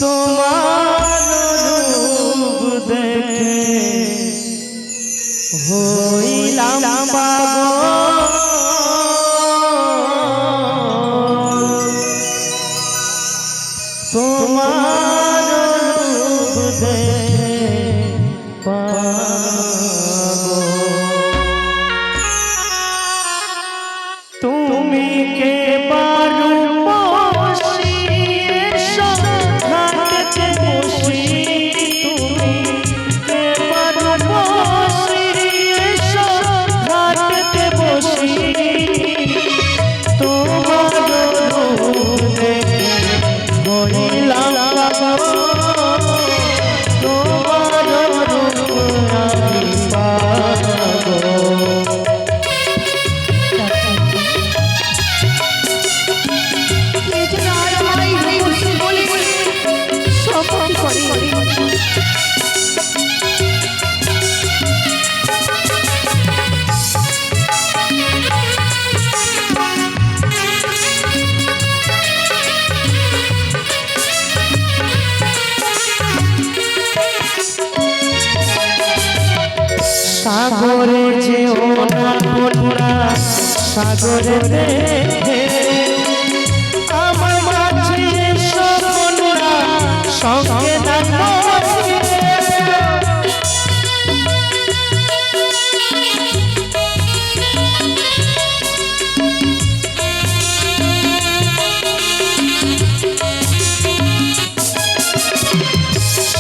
তোমার রূপ দেখে হইলাম পাগল, তোমার রূপ দেখে পাগল। তুমি কে পারো সাগরে যে ওনা ওনা সাগরে দেখে আমার মাঝে সোনা সঙ্গে থাকো।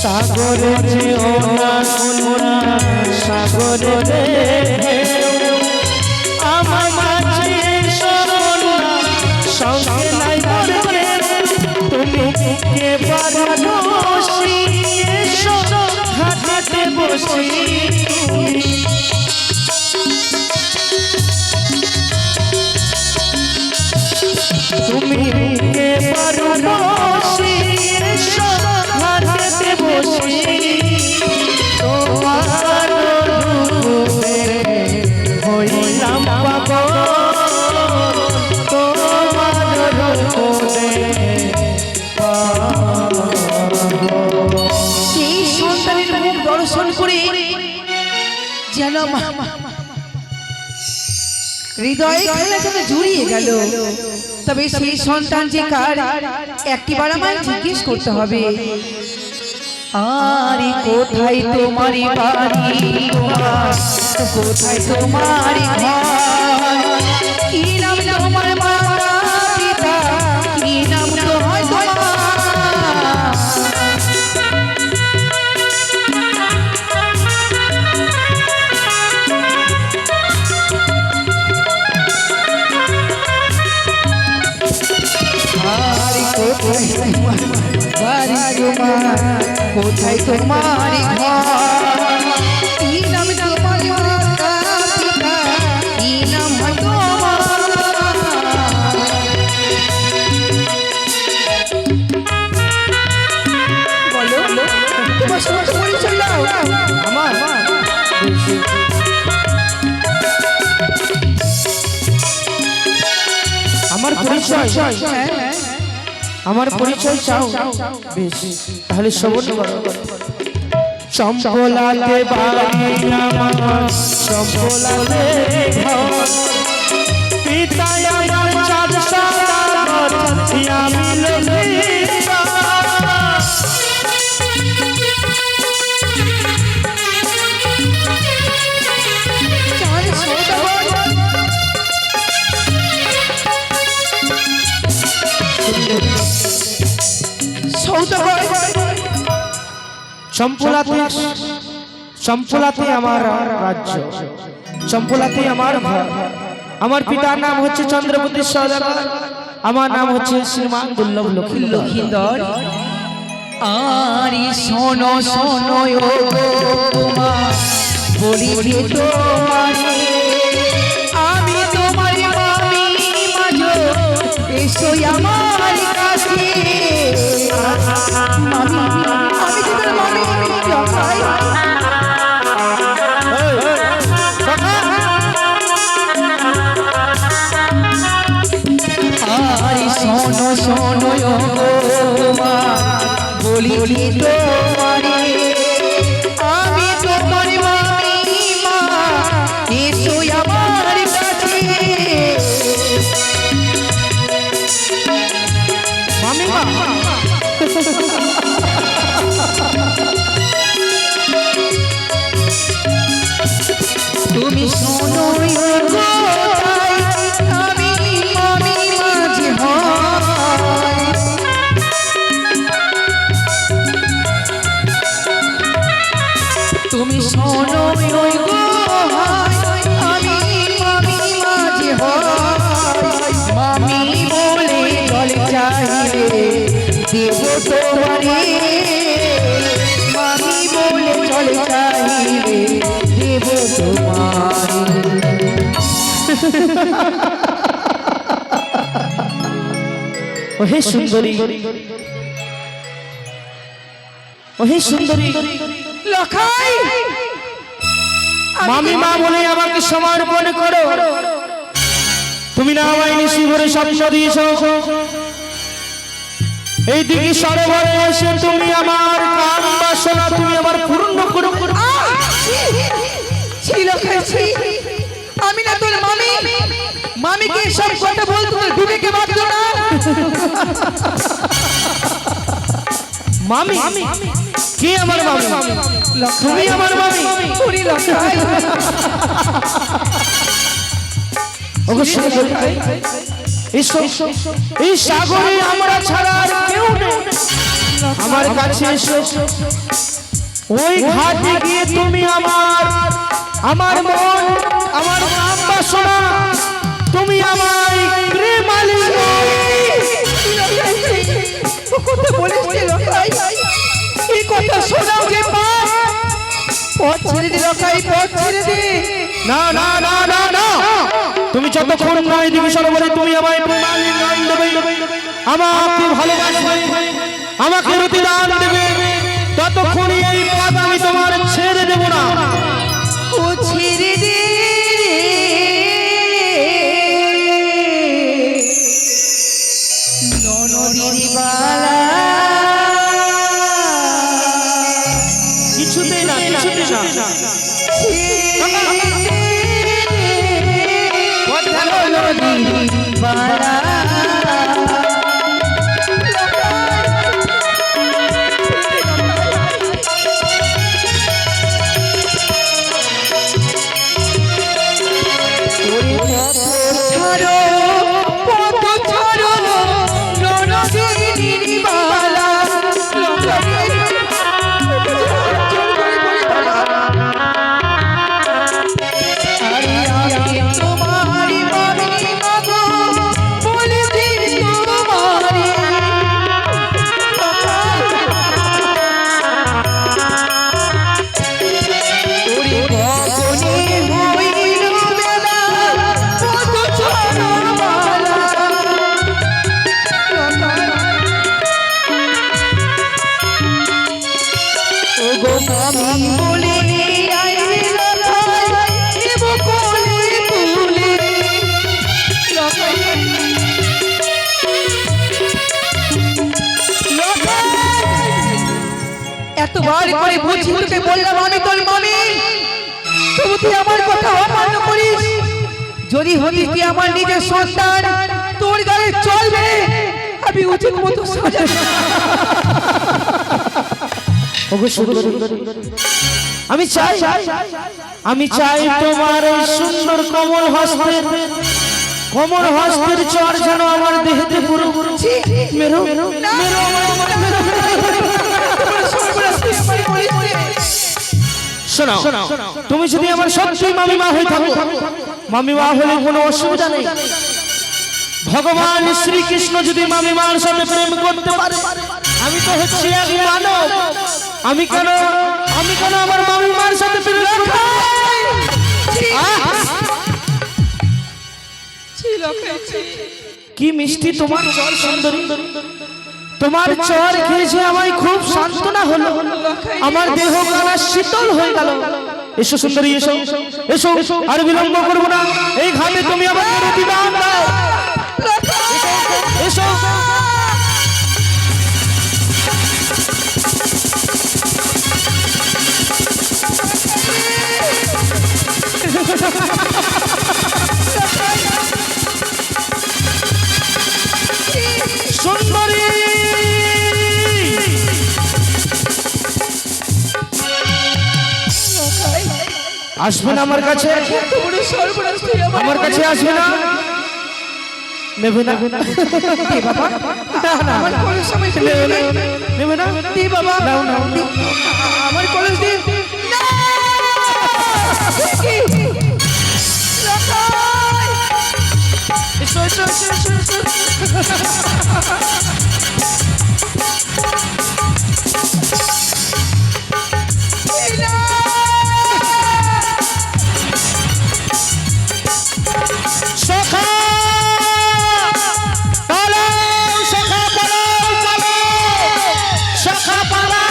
সাগরে যে ওনা ওনা সাগরে দেখে আমার মাঝে সোনা সঙ্গে নাই করবে। তুমি কে বারণসী এসো ঘাটে বসি, তুমি কে বারণসী এসো ঘাটে বসি। তোমার রূপে হইলাম পাগল, তোমার রূপে সেই সন্তানের মুখ দর্শন করে যেন হৃদয়ে খেলা যেন জুড়িয়ে গেল। তবে সেই সন্তান যে কার একটিবার আমায় জিজ্ঞেস করতে হবে। আরে কোথায় তোমারি বাড়ি, কোথায় তোমারি ঘর, কি নাম তোমার মাতা পিতা, কি নাম তোমার কোথায় তোমার ঘর, কি নাম তোমার মাতা পিতা, কি নাম তোমার। বলো তোমার সত্য পরিচয় দাও। আমার আমার পরিচয়, আমার পরিচয় চাও বেশ, তাহলে শ্রবণ করো। চম্পলাতে বাড়ি আমার, চম্পলাতে ঘর, পিতায় আমার চাঁদ সাগর, আমি ললিতা। চম্পলাতে আমার রাজ্য, চম্পলাতে আমার ঘর। আমার পিতার নাম হচ্ছে চন্দ্রপতি সদাগর, আমার নাম হচ্ছে শ্রীমান দুর্লভ লক্ষিন্দর। আরে শোনো শোনো তোমার বলি যে তোমারে আমি তোমার মামি মাঝো, এসো আমার কাছে। মামি আমি তোমার মামি জগাই। আরে শোনো শোনো বলি তোমারে আমি তোমার মামি মা এসো আমার কাছে মামি মা তুমি শোনো কোথায় আমি মামি মাঝে হয় তুমি শোনো আমি মামি মাঝে হয় মামি বলে চলে চাইলে দেব তোমারে মামি বলে চলে চাইলে দেব তোমারে ওহে সুন্দরী ওহে সুন্দরী লখাই মামি মা বলে আমাকে সমর্পণ করো তুমি না আমায় নিশি ভরে স্বপ্ন দিয়েছ এই দিকে সরোবরে এসে তুমি আমার কাম বাসনা তুমি আমার পূর্ণ করো ছিল খাইছি আমি না তোর মামি মামিকে সব কথা বলতে তোর বিবেকে বাঁধলো না মামি কে আমার মামি তুমি আমার মামি পুরি লখাই ওগো সুন্দরী এসো এই সাগরে আমরা ছাড়া আর কেউ নেই আমার কাছে এসো ওই ঘাটে গিয়ে তুমি আমার মন আমার কাম বাসনা তুমি আমায় প্রেম আলিঙ্গন কথা বলেছে লখাই এই কথা শোনাও যে মা পথ ছেড়ে দে লখাই পথ ছেড়ে দে না না না না না তুমি যতক্ষণ না এদিকে সরোবরে তুমি আমায় প্রেম আলিঙ্গন দেবে আমাকে ভালোবাসবে আমাকে প্রতিদান দেবে ততক্ষণ এই পথ আমি তোমার ছেড়ে দেব না ও ছেড়ে দে ননদিনী বালা কিছুতেই না কিছুতেই না ননদিনী বালা ছাড়ো পথ ছাড়ো ননদিনী বালা আরে আমি তোমারি মামি মাগো বলে দিন তোমারি ওরে গগনে হইল বেলা পথ ছাড়ো বালা ওগো মামি বলে আইলে লখাই দেব কোলে তুলে লখাই এতবার করে বুঝি তোকে বললাম আমি তোর মামি তবু তুই আমার কথা অমান্য করিস যদি হতি তুই আমার নিজের সন্তান তোর গায়ে চলবে আমি উচিত মতো সাজা ওগো সুন্দরী আমি চাই তোমার এই সুন্দর কমল হস্তের চর যেন আমার দেহেতে পুরো মেরো মেরো মেরো শোনাও তুমি যদি আমার সত্যি মামিমা হয়ে থাকো মামিমা হলে কোনো অসুবিধা নেই ভগবান শ্রীকৃষ্ণ যদি মামিমার সাথে প্রেম করতে পারে আমি তো হচ্ছি এক মানব আমি কেন আমার মামিমার সাথে প্রেম করব কি মিষ্টি তোমার চর সুন্দরী তোমার চর খেয়েছে আমায় খুব সান্ত্বনা হলো আমার দেহ কালা শীতল হয়ে গেল এসো সুন্দরী এসো এসো আর বিলম্ব করবো না এই ঘামে তুমি আমাকে প্রতিদান দাও এসো আসবে না আমার কাছে? তোমরা সর্বনাশ তুই আমার কাছে আসবে না? নেবে না? দে বাবা আমার কলস সময় নেবে না? দে বাবা নাও, নাও, দে। আমার কলস দে না! কি? রাখাল! এসো, এসো, এসো, এসো, এসো। এই না! সখা! পালাও, সখা, পালাও, পালাও! সখা, পালাও!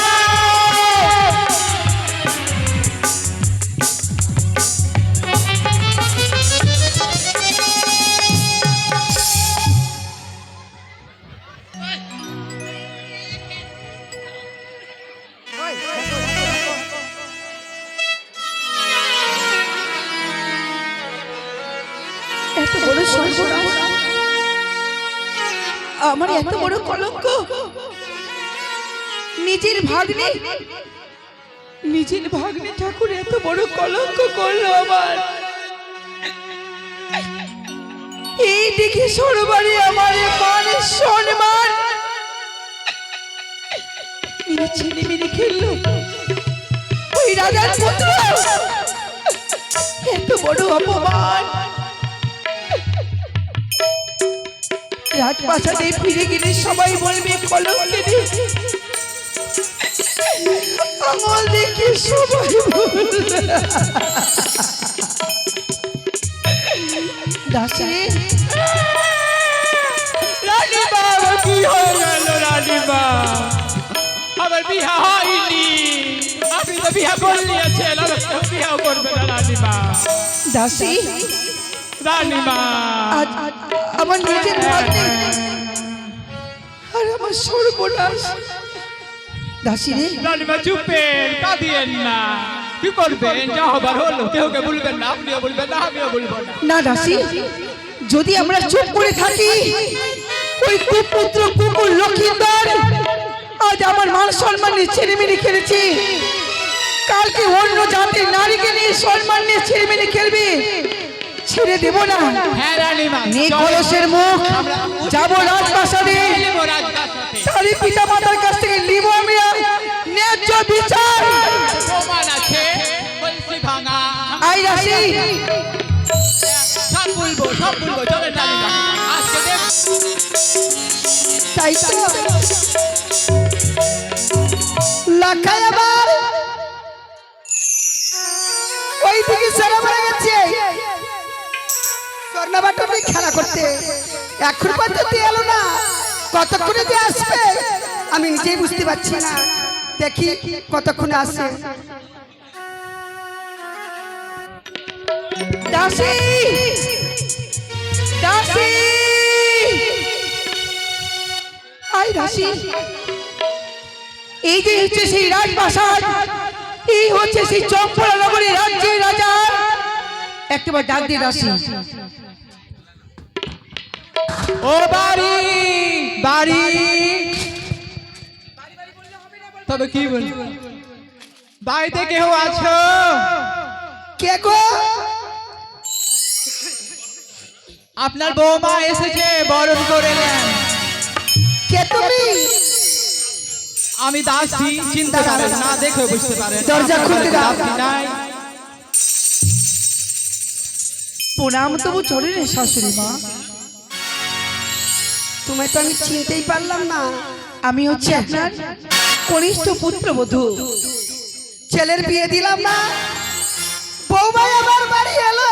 এত বড় সর্বনাশ, আমার এত বড় কলঙ্ক, নিজের ভাগ্নে ঠাকুর এত বড় কলঙ্ক করলো আমার। এই দেখে সরবারে আমার মান সম্মান নিয়ে ছেলে মেরে খেললো ওই রাজার পুত্র। এত বড় অপমান, রাজপ্রাসাদে ফিরে গেলে সবাই বলবে কলঙ্কিনী, আঙুল দেখে সবাই বলবে। দাসী রানীমা, আমার কি হয়ে গেল রানীমা? আমার বিয়া হয়নি। আপনি তো বিয়া করে নিয়েছেন, আমার তো বিয়াও করবে না রানীমা। দাসী রানীমা, আজ আমার নিজের ভাগ্নে আর আমার সর্বনাশ। দাসী রে, রানীমা চুপেন, কাঁদিয়েন না। কি করবেন? যা হবার হলো, কেউকে বলবেন না, আপনিও বলবেন না, আমিও বলবো না। না দাসী, যদি আমরা চুপ করে থাকি ওই কুপুত্র কুকুর লক্ষিন্দর আজ আমার মান সম্মান নিয়ে ছেড়ে মেরে খেলেছে, কালকে অন্য জাতির নারীকে নিয়ে সম্মান নিয়ে ছেড়ে মেরে খেলবে, ছেড়ে দেব না। হ্যাঁ রানীমা, নে কলসের মুখ, যাবো রাজপ্রাসাদে, চলবো রাজপ্রাসাদে। তারই পিতা মাতার কাছ থেকে নিব আমরা ন্যায্য বিচার। প্রমাণ আছে, কলসি ভাঙা। আই দাসী, সব বলবো, সব বলবো। চলেন রানীমা, আজকে দেখ। তাই তো লাখায় আবার ওই দিকে সারা পড়ে গেছে স্বর্ণবাটনে খেলা করতে, এখন পর্যন্ত এলো না, কতক্ষণে যে আসবে আমি নিজেই বুঝতে পারছি না। দেখি কতক্ষণে আসে। দাসী, দাসী, আই দাসী, এই যে হচ্ছে সেই রাজপ্রাসাদ, এই হচ্ছে সেই চম্পলা নগরী রাজ্যের রাজা। একবার ডাক দিয়ে দাসী। ও বাড়ি, বাড়ি। তবে কি বল, বাড়িতে কেউ আছো? কে গো? আপনার বৌমা এসেছে, বরণ করে নেন। কে তুমি? আমি দাসী, চিনতে পারেন না, দেখে বুঝতে পারেন। দরজা খুলতে দাও। দাসী নাই। প্রণাম তবু চলে রে শাশুড়ি মা। তোমায় তো আমি চিনতেই পারলাম না। আমি হচ্ছে আপনার কনিষ্ঠ পুত্রবধূ। ছেলের বিয়ে দিলাম না, বৌমাই আমার বাড়ি এলো,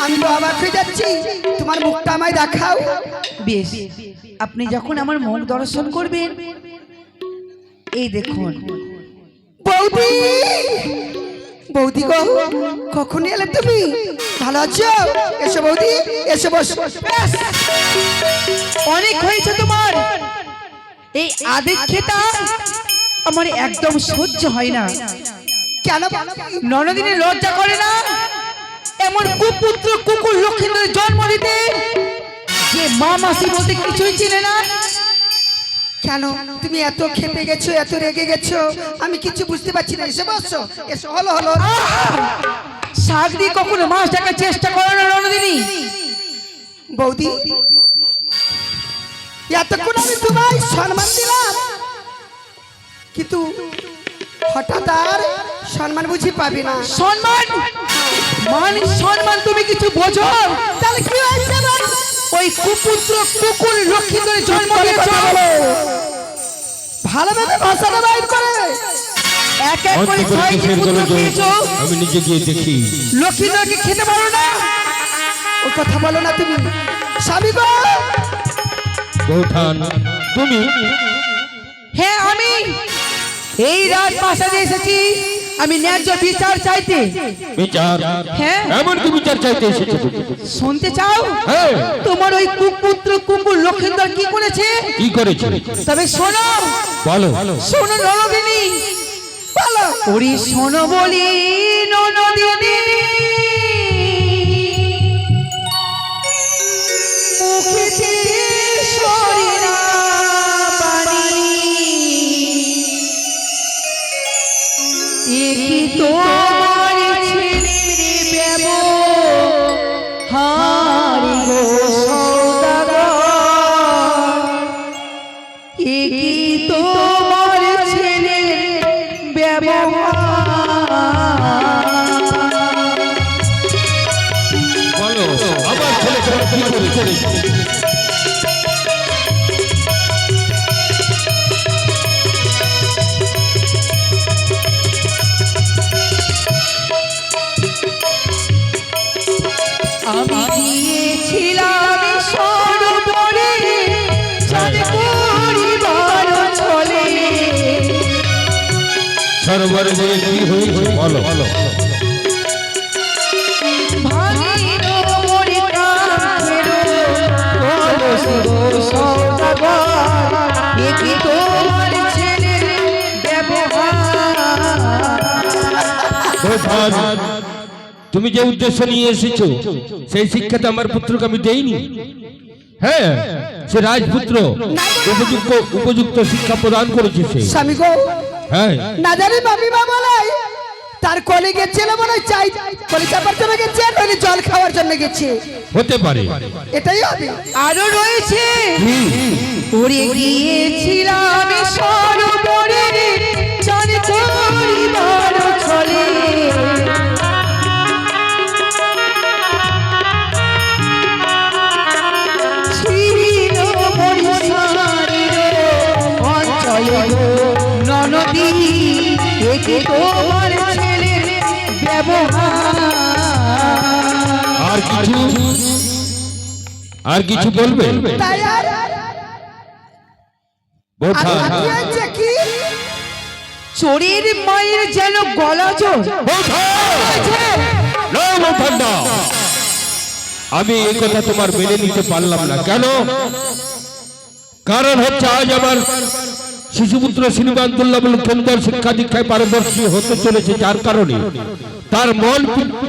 আমি তো অবাক হয়ে যাচ্ছি। তোমার মুখটা আমায় দেখাও। বেশ, আপনি যখন আমার মুখ দর্শন করবেন, এই দেখুন। বৌদি, বৌদি গো, কখন এলে তুমি? ভালো আছো? এসো বৌদি, এসো বসো। ব্যাস, অনেক হয়েছে তোমার। এই আদিক্ষেতা আমার একদম সহ্য হয় না। কেন? ননদিনী লজ্জা করে না এমন কুপুত্র কুকুর লক্ষিন্দরের জন্ম দিতে, যে মা মাসি বলতে কিছুই চিনে না? কেন তুমি এত খেপে গেছো, এত রেগে গেছো? আমি কিছু বুঝতে পারছি না। এসে বসো, এসো। হলো হলো। শাক দিয়ে কখনো মাছ ডাকার চেষ্টা করো না রণদিনী। বৌদি, এতক্ষণ আমি তোমায় সম্মান দিলাম, কিন্তু হঠাৎ আর সম্মান বুঝি পাবি না। সম্মান মান সম্মান তুমি কিছু বোঝো? তাহলে কি হয়েছে বল? ওই কুপুত্র কুকুর লক্ষ্মীদের জন্ম দিয়েছো। ভালোভাবে ভাষাটা বাইর করে। এক এক করে ছয়টি পুত্র দিয়েছো, আমি নিজে গিয়ে দেখি। লক্ষ্মীদেরকে খেতে পারো না। ও কথা বলো না তুমি। স্বামী গো, বৌঠান তুমি? হ্যাঁ আমি এই রাজপ্রাসাদে এসেছি আমি ন্যায্য বিচার চাইতে। বিচার? হ্যাঁ। এমন কি বিচার চাইতে এসেছো? শুনতে চাও? হ্যাঁ। তোমার ওই কুপুত্র কুকুর লক্ষিন্দর কি করেছে? কি করেছে? তবে শোনো। বলো। শোনো ননদিনী, বলো। ওরে শোনো বলি ননদিনী, মুখেতে সরে না বাণী, একই তোমার ছেলের ব্যবহার গো সওদাগর, একই তোমার ছেলের ব্যবহার। বলো আমার ছেলে তোমার কি করেছে? আমি গিয়েছিলাম সরোবরে চাঁদ পরিবার ছলে, সরোবরে গিয়ে কি হয়েছে? বলো। ভাঙিল মোর কাঠের কলস গো সওদাগর, একই তোমার ছেলের ব্যবহার। বৌঠান তুমি যে উদ্দেশ্য নিয়ে এসেছো সেই শিক্ষাটা আমার পুত্রকে আমি দেইনি। হ্যাঁ, সে রাজপুত্র, উপযুক্ত শিক্ষা প্রদান করেছে সে। স্বামী গো, হ্যাঁ। না জানি মামিমা বলাই তার কলে গেছিল মনে হয়, চাই কলে চাপার জন্য গেছে, নইলে জল খাওয়ার জন্য গেছে। হতে পারে। এটাই হবে। আরো রয়েছে, উড়ে গিয়েছিলাম সরোবরে চাঁদ পরিবার ছলে, ছিল বরিশালের অঞ্চলে গো ননদী, একই তোমার ছেলের ব্যবহার। আর কিছু বলবে? তাই আর বৌঠান আর কি হয়েছে কি? চোরের মায়ের যেন গলা জোর। আমি এই কথা তোমার মেনে নিতে পারলাম না। কেন? কারণ হচ্ছে আজ আমার শিশুপুত্র শ্রীমান দুর্লভ লক্ষেন্দর শিক্ষা দীক্ষায় পারদর্শী হতে চলেছে, যার কারণে তার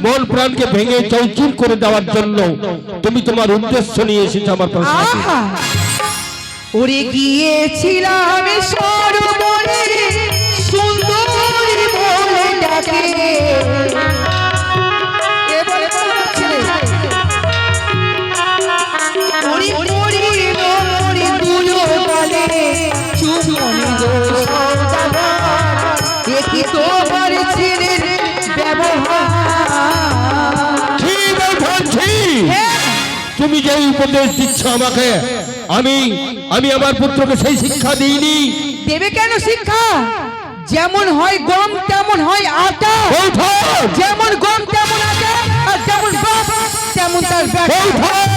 মন প্রাণকে ভেঙে চৌচুর করে দেওয়ার জন্য তুমি তোমার উদ্দেশ্য নিয়ে এসেছো আমার প্রাসাদে। আহা, উড়ে গিয়েছিলাম সরোবরে সুন্দরী বলে ডাকে, এবারে বলো ছেলে। উড়ি উড়ি মোরে দুলো গালে চুমনে গো সওদাগর, একই তোমার ছেলের ব্যবহার। ঠিক বলছি। হ্যাঁ, তুমি যে উপদেশ দিচ্ছ আমাকে, আমি আমার পুত্রকে সেই শিক্ষা দিইনি। দেবে কেন শিক্ষা? যেমন হয় গম তেমন হয় আটা, বৌঠান! যেমন গম তেমন আটা, আর যেমন বাপ তেমন তার বেটা। বৌঠান!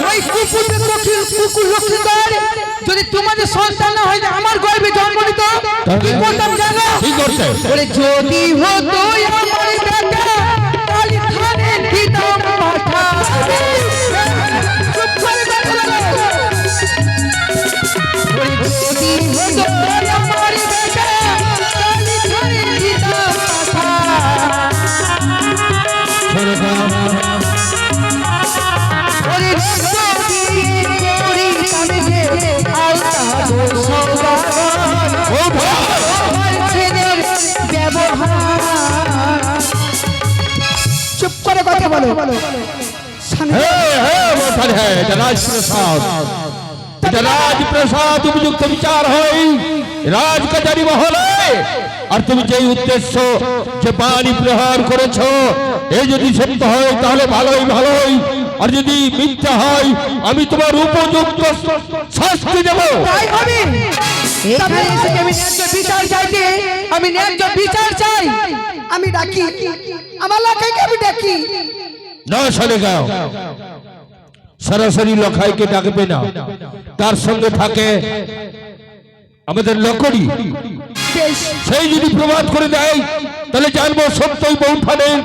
ওই কুকুর লক্ষ্মীন্দর যদি তোমাদের সন্তান না হয়, আমার গর্ভে জন্ম নিত, কি করতাম জানো? কি করতে? বলে যদি হতো আমার বেটা, তাহলে থানে দিতাম পাঠা। চুপ করে কথা বলো। বলে যদি হতো আমার বেটা, তাহলে থানে দিতাম পাঠা। ওরে রক্ত দিয়ে করি কামে যে আল্লাহ বলো স্বামী এটা রাজপ্রসাদ, এটা রাজপ্রসাদ, উপযুক্ত বিচার হয় রাজ কাচারি মহলে। আর তুমি যে উদ্দেশ্য যে বাণী প্রহার করেছো, এ যদি সত্য হয় তাহলে ভালোই ভালোই, আর যদি মিথ্যা হয় আমি তোমার উপযুক্ত শাস্তি দেব। তাই হবে। এখানে এসে আমি ন্যায্য বিচার চাইতে, আমি ন্যায্য বিচার চাই। আমি ডাকি আমার লাখাইকে, আমি ডাকি না শোনে গাও, সরাসরি লখাইকে ডাকবে না, তার সঙ্গে থাকে আমাদের লকড়ি। বেশ সেই যদি প্রমাদ করে দেয় তাহলে জানবো সত্যই বৌঠানের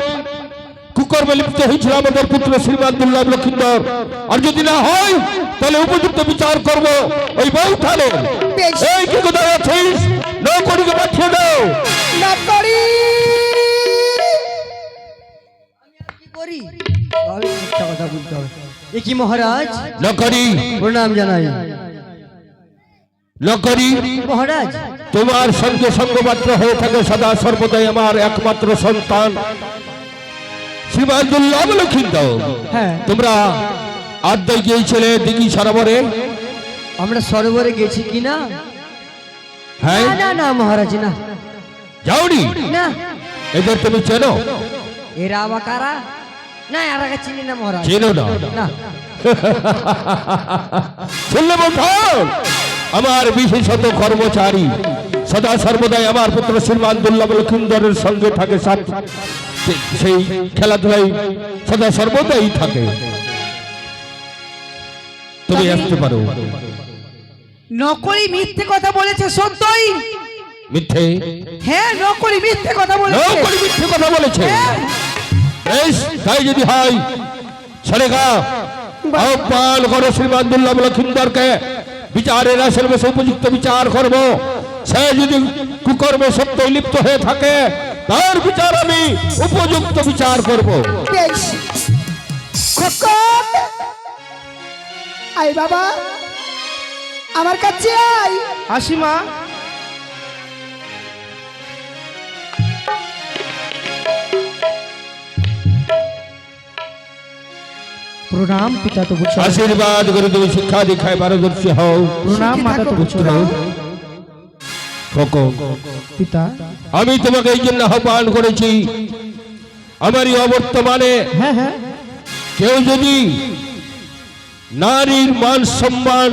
কুকর্মে লিপ্ত হয়েছিল আমাদের পুত্র শ্রীমান দুর্লভ লক্ষিন্দর। আর যদি না হয় তাহলে উপযুক্ত বিচার করব ওই বৌঠানের। বেশ। এই কি কোথায় আছিস? নৌকড়িকে পাঠিয়ে দাও। লাকড়ি কি করি? আমি মিথ্যা কথা বলতে হবে। এ কি মহারাজ? লকড়ি, প্রণাম জানাই। লকড়ি, মহারাজ তোমার সঙ্গে সঙ্গমাত্র হয়ে থাকে সদা সর্বদাই আমার একমাত্র সন্তান শ্রীমান দুর্লভ লক্ষিন্দর। হ্যাঁ, তোমরা আদ্যায় গিয়েছিলে দিঘি সরোবরে? আমরা সরোবরে গেছি কি না? হ্যাঁ, না না না মহারাজ, না যাওনি? না। এদের তুমি চেনো? এরা আবার কারা? না এরা চিনি না মহারাজ। চেনো না? না। শুনলে বন্ধন, আমার বিশেষত কর্মচারী সদা সর্বদাই আমার পুত্র শ্রীমান দুর্লভ লক্ষিন্দরের সঙ্গে থাকে, সেই খেলাধুলাই সদা সর্বদাই থাকে। তুমি আসতে পারো। নকরি মিথ্যে কথা বলেছে সত্যই? মিথ্যে? হ্যাঁ, নকরি মিথ্যে কথা বলেছে। নৌকরি মিথ্যে কথা বলেছে? হ্যাঁ। বেশ, তাই যদি হয় সরেগা আহ্বান করো শ্রীমান দুর্লভ লক্ষিন্দরকে, বিচারের আসলে বসে উপযুক্ত বিচার করব। সে যদি কুকর্মে সত্যই লিপ্ত হয়ে থাকে তার বিচার আমি উপযুক্ত বিচার করব। বেশ খোকন, আই বাবা আমার কাছে আই। আসিমা, প্রণাম পিতা তো পুত্র। আশীর্বাদ করে তুমি শিক্ষা দীক্ষায় পারদর্শী হও। প্রণাম মাতা তো পুত্র। খোকন, পিতা, আমি তোমাকে এই জন্য আহ্বান করেছি, আমারই অবর্তমানে হ্যাঁ হ্যাঁ, কেউ যদি নারীর মান সম্মান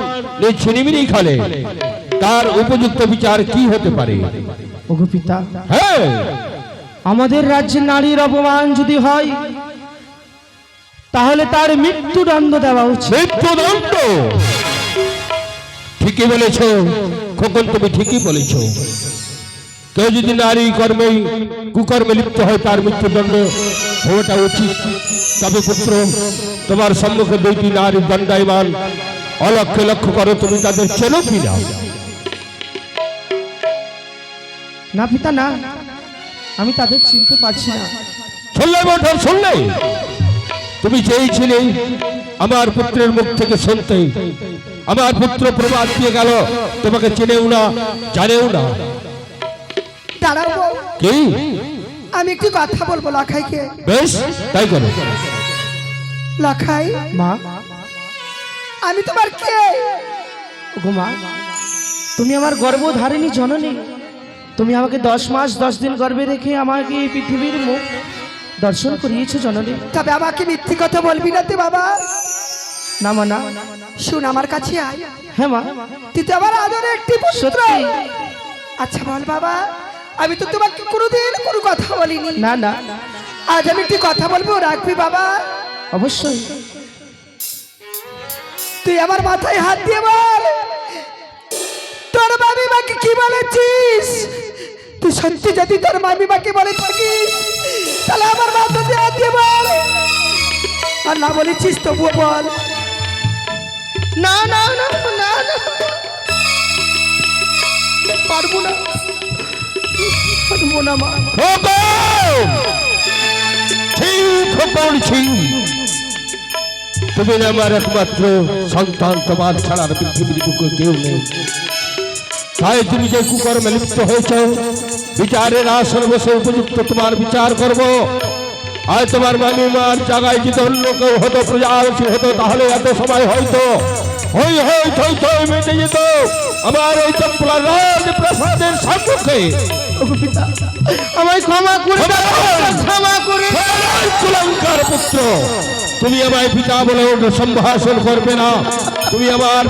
ছিনিমিনি খেলে তার উপযুক্ত বিচার কি হতে পারে? ওগো পিতা, হ্যাঁ, আমাদের রাজ্যে নারীর অপমান যদি হয় তাহলে তার মৃত্যুদণ্ড দেওয়া উচিত। মৃত্যুদণ্ড? ঠিকই বলেছ খোকন, তুমি ঠিকই বলেছ। কেউ যদি নারী কর্মে কুকর্মে লিপ্ত হয় তার মৃত্যুদণ্ড হওয়াটা উচিত। তবে পুত্র, তোমার সম্মুখে দুইটি নারী দণ্ডায়মান, অলক্ষ্যে লক্ষ্য করো, তুমি তাদের চেনো কি না? না পিতা না, আমি তাদের চিনতে পারছি না। শুনলে বন্ধন, শুনলে? তুমি চেয়েছিলে আমার পুত্রের মুখ থেকে শুনতে, আমার পুত্র প্রবাদ দিয়ে গেল, তোমাকে চেনেও না, জানেও না। দাঁড়াও বউ, কি? আমি একটু কথা বলবো লাখাইকে। বেশ, তাই করো। লাখাই, মা, আমি তোমার কে? ওগো মা, তুমি আমার গর্ভধারিণী জননী। তুমি আমাকে 10 মাস 10 দিন গর্ভে রেখে আমাকে এই পৃথিবীর মুখ দর্শন করিয়েছো জননী। তবে আমাকে মিথ্যে কথা বলবি না তো বাবা। না মা না। শুন আমার কাছে আয়। হ্যাঁ মা, তুই তো আমার আদরের একটি পুত্র। সত্যি? আচ্ছা বল বাবা, আমি তো তোমাকে কোনোদিন কোনো কথা বলিনি। না না, আজ আমি একটি কথা বলবো, রাখবি বাবা? অবশ্যই। তুই আমার মাথায় হাত দিয়ে বল, তোর মামি মাকে কি বলেছিস? তুই সত্যি যদি তোর মামি মাকে বলে থাকিস তাহলে আমার মাথাতে হাত দিয়ে বল, আর না বলেছিস তবুও বল। না না না না না, পারবো না, পারবো না মা। খোকন! ঠিক বলছি, তুমি আমার একমাত্র সন্তান, তোমার ছাড়ার পৃথিবীর বুকে কেউ নেই। তাই তুমি যে কুকর্মে লিপ্ত হয়েছ, বিচারের আসন বসে উপযুক্ত তোমার বিচার করব। আর তোমার মামিমার জায়গায় যদি অন্য কেউ হতো, প্রজাপতি হতো, তাহলে এত সময় হয়তো হই হই থই থই মেটে যেত আমার এই চম্পলা রাজ প্রাসাদের সম্মুখে। আমায় ক্ষমা করে দাও, ক্ষমা করে কুলাঙ্গার পুত্র, তুমি আমায় পিতা বলে সম্ভাষণ করবে না। তুমি আমার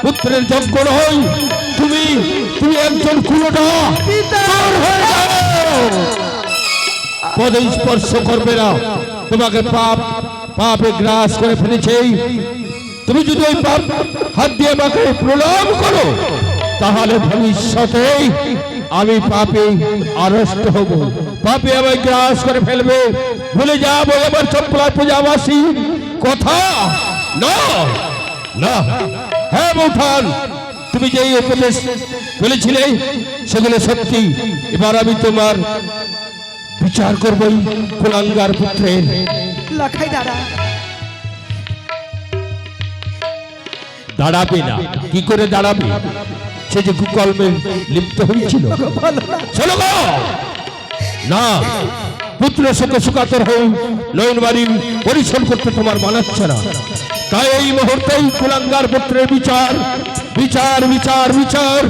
পুত্রের যোগ্য নই। তুমি তুমি একজন কুলটা। পদে স্পর্শ করবে না। তোমাকে পাপে গ্রাস করে ফেলেছে। তুমি যদি ওই পাপ হাত দিয়ে আমাকে প্রণাম করো, তাহলে ভবিষ্যতে আমি পাপে আরষ্ট হব, পাপে আমায় গ্রাস করে ফেলবে। ভুলে যাবো আমার চম্পলার প্রজাবাসী কথা। না না, হ্যাঁ বৌঠান, তুমি যে উপদেশ বলেছিলে সেগুলো সত্যি। এবার আমি তোমার বিচার করবই কুলাঙ্গার পুত্রের। লাখাই দাঁড়া, দাঁড়াবে না। কি করে দাঁড়াবে? সে যে কুকর্মে লিপ্ত হয়েছিল। চলো গো। না, পুত্র শোকে শোকাতর হয়ে নয়নবাড়ি পরিশোধ করতে তোমার মানাচ্ছে না। তাই এই মুহূর্তেই কুলাঙ্গার পুত্রের বিচার বিচার বিচার বিচার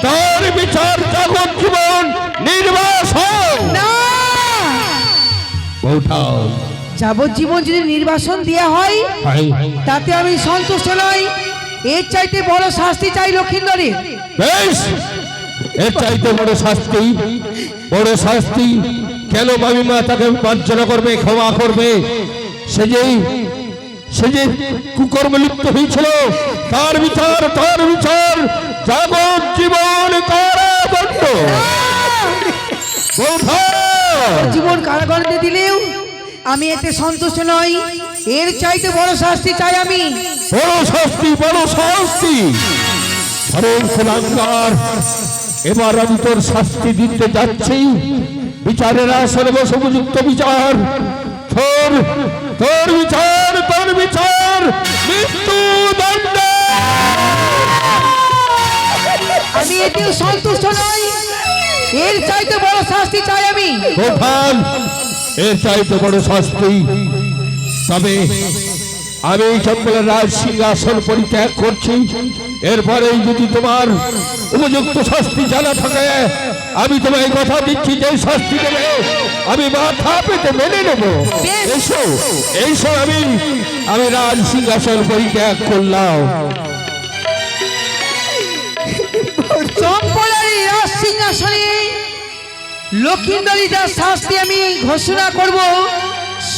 তার বিচার জগৎ জীবন নির্বাসন। না, বৌঠাও, যাবজ্জীবন যদি নির্বাসন দেয়া হয় তাতে আমি সন্তুষ্ট নই। এর চাইতে বড় শাস্তি চাই লক্ষিন্দরের। বেশ, এর চাইতে বড় শাস্তি, বড় শাস্তি কেন মামিমা তাকে মার্জনা করবে, ক্ষমা করবে? সে যে কুকর্মে লিপ্ত হয়েছিল, তার বিচার যাবজ্জীবন কারাদণ্ড। জীবন কারাগারে দিলেও আমি এতে সন্তুষ্ট নই। এর চাইতে বড় শাস্তি চাই আমি। বড় শাস্তি, বড় শাস্তি। আরে কুলাঙ্গার, এবার আমি তোর শাস্তি দিতে যাচ্ছি। বিচারের আসলে উপযুক্ত বিচার। তোর বিচার মৃত্যু দণ্ড। আমি এতেও সন্তুষ্ট নই। এর চাইতে বড় শাস্তি চাই আমি। প্রধান, এর চাইতে বড় শাস্তি। তবে আমি চম্পলার রাজ সিংহাসন পরিত্যাগ করছি। এরপরে যদি তোমার উপযুক্ত শাস্তি জানা থাকে, আমি তোমায় কথা দিচ্ছি যে শাস্তি দেবে আমি মাথা পেতে মেনে নেব। এইসব আমি রাজ সিংহাসন পরিত্যাগ করলাম। চম্পলারই রাজ সিংহাসনে লক্ষিন্দরী যা শাস্তি আমি ঘোষণা করব,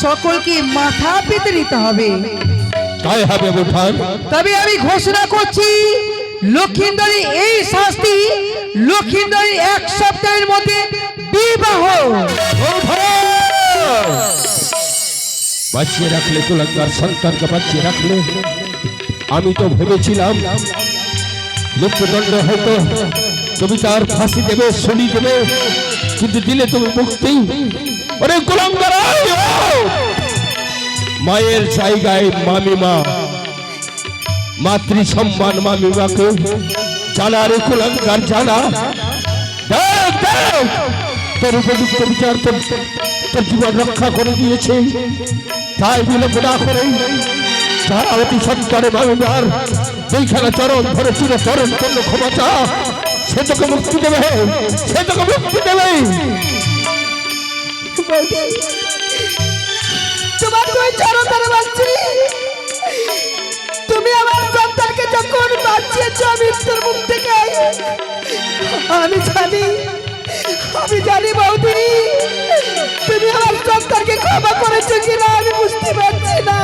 সকলকে মাথা পেতে নিতে হবে। তাই হবে বৌঠান। তবে আমি ঘোষণা করছি, লক্ষিন্দরী এই শাস্তি, লক্ষিন্দরী 1 সপ্তাহের মধ্যে বিবাহ। বাঁচিয়ে রাখলে কুলাঙ্গার সন্তানকে বাঁচিয়ে রাখলে। আমি তো ভেবেছিলাম মৃত্যুদণ্ড হয়তো তুমি তার ফাঁসি দেবে, শনি দেবে, কিন্তু দিলে তুমি মুক্তি। ওরে কুলাঙ্গার, মায়ের জায়গায় মামিমা, মাতৃ সম্মান মামিমাকে জানা। রে কুলাঙ্গার জানা, দেখ দেখ, তোর উপযুক্ত বিচার তোর জীবন রক্ষা করে দিয়েছে। তাই বিলম্ব না করে যারা অতি সত্তরে মামিমার দুইখানা চরণ ধরে চরণ জন্য ক্ষমা চা, সে তোকে মুক্তি দেবে, সে তোকে মুক্তি দেবে। তোমার দুই চরণ ধরে বলছি, তুমি আমার সন্তানকে যখন বাঁচিয়েছ মৃত্যুর মুখ থেকে, আমি জানি বৌদি, তুমি আমার সন্তানকে ক্ষমা করেছো কিনা আমি বুঝতে পারছি না।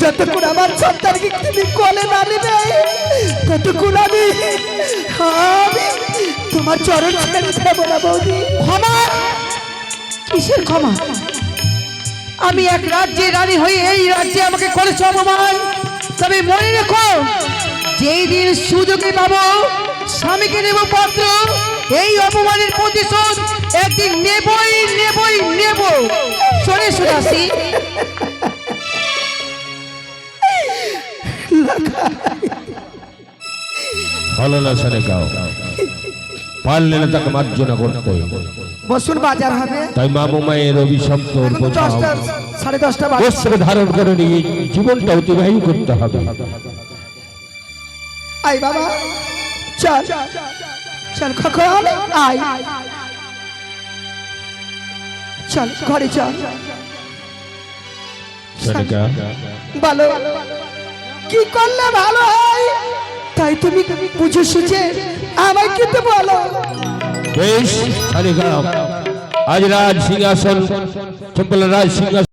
যতক্ষণ আমার সন্তানকে তুমি কোলে না নেবে, ততক্ষণ আমি তোমার চরণ ছেড়ে দেবো না বৌদি। ক্ষমা? কিসের ক্ষমা? আমি এক রাজ্যের রানী হয়ে এই রাজ্যে আমাকে করেছো অপমান। তবে মনে রেখো, যেই দিন সুযোগে পাবো স্বামীকে নেব পাত্র, এই অপমানের প্রতিশোধ একদিন নেবই নেবই নেব। চলে সুদাসী। ভালো না শুনে গাও, পারলে না তাকে মার্জনা করতে। বসুন বাজার হবে তাই মামু মায়ের অভিশপ্ত এখন তো বোঝাও 10টা, 10:30 বাজে। বস্ত্র ধারণ করে নিয়ে জীবনটা অতিবাহিত করতে হবে। আই বাবা চল চল খোকন আই চল ঘরে চল। সনিকা, বলো কি করলে ভালো হয় তাই তুমি বুঝে সুঝে আমায় কিন্তু বলো। বেশ সনিকা, আজ রাজ সিংহাসন চম্পলা রাজ সিংহাসন